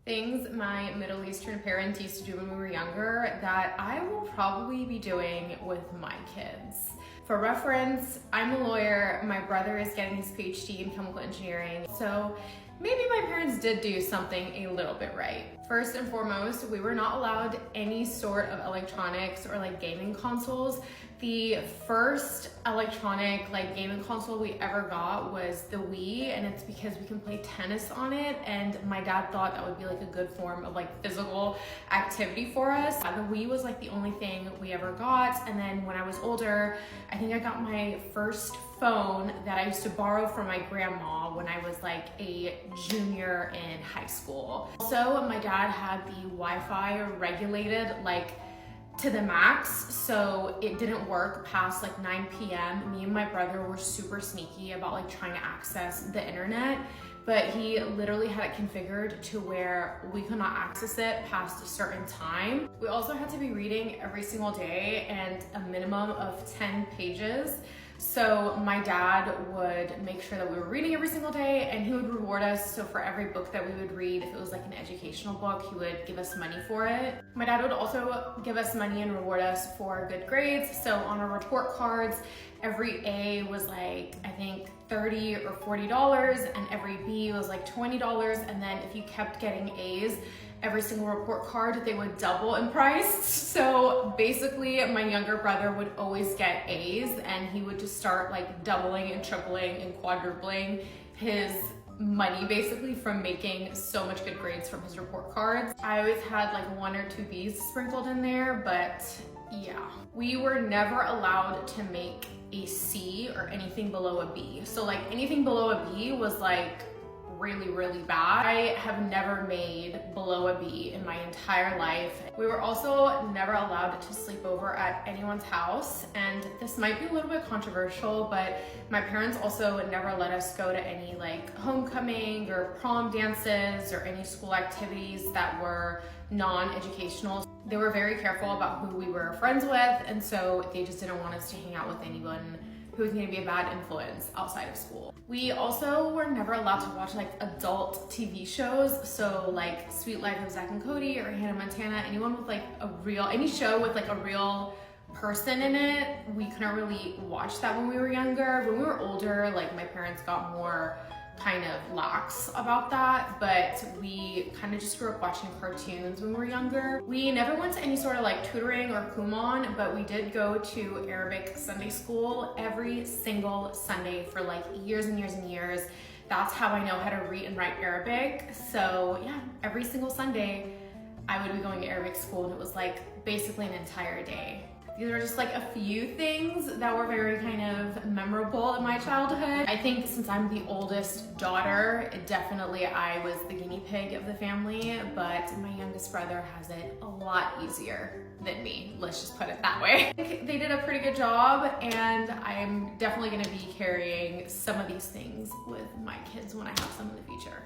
Things my Middle Eastern parents used to do when we were younger that I will probably be doing with my kids. For reference, I'm a lawyer, my brother is getting his PhD in chemical engineering, so maybe my parents did do something a little bit right. First and foremost, we were not allowed any sort of electronics or like gaming consoles. The first electronic like gaming console we ever got was the Wii, and it's because we can play tennis on it, and my dad thought that would be like a good form of like physical activity for us. The Wii was like the only thing we ever got, and then when I was older, I think I got my first phone that I used to borrow from my grandma when I was like a junior in high school. Also, my dad had the Wi-Fi regulated like to the max, so it didn't work past like 9 p.m. Me and my brother were super sneaky about like trying to access the internet, but he literally had it configured to where we could not access it past a certain time. We also had to be reading every single day and a minimum of 10 pages. So my dad would make sure that we were reading every single day, and he would reward us. So for every book that we would read, if it was like an educational book, he would give us money for it. My dad would also give us money and reward us for good grades. So on our report cards, every A was like, I think $30 or $40, and every B was like $20. And then if you kept getting A's, every single report card, they would double in price. So basically my younger brother would always get A's, and he would just start like doubling and tripling and quadrupling his money basically from making so much good grades from his report cards. I always had like 1 or 2 B's sprinkled in there, but yeah. We were never allowed to make a C or anything below a B. So like anything below a B was like really bad. I have never made below a B in my entire life. We were also never allowed to sleep over at anyone's house, and this might be a little bit controversial, but my parents also never let us go to any like homecoming or prom dances or any school activities that were non-educational. They were very careful about who we were friends with, and so they just didn't want us to hang out with anyone who was going to be a bad influence outside of school. We also were never allowed to watch like adult TV shows, so like Sweet Life of Zack and Cody or Hannah Montana, anyone with like any show with like a real person in it, we couldn't really watch that when we were younger. When we were older, like my parents got more kind of lax about that, but we kind of just grew up watching cartoons when we were younger. We never went to any sort of like tutoring or kumon, but we did go to Arabic Sunday school every single Sunday for like years and years and years. That's how I know how to read and write Arabic. So yeah, every single Sunday I would be going to Arabic school, and it was like basically an entire day. These are just like a few things that were very kind of memorable in my childhood. I think since I'm the oldest daughter, definitely I was the guinea pig of the family, but my youngest brother has it a lot easier than me. Let's just put it that way. I think they did a pretty good job, and I'm definitely gonna be carrying some of these things with my kids when I have some in the future.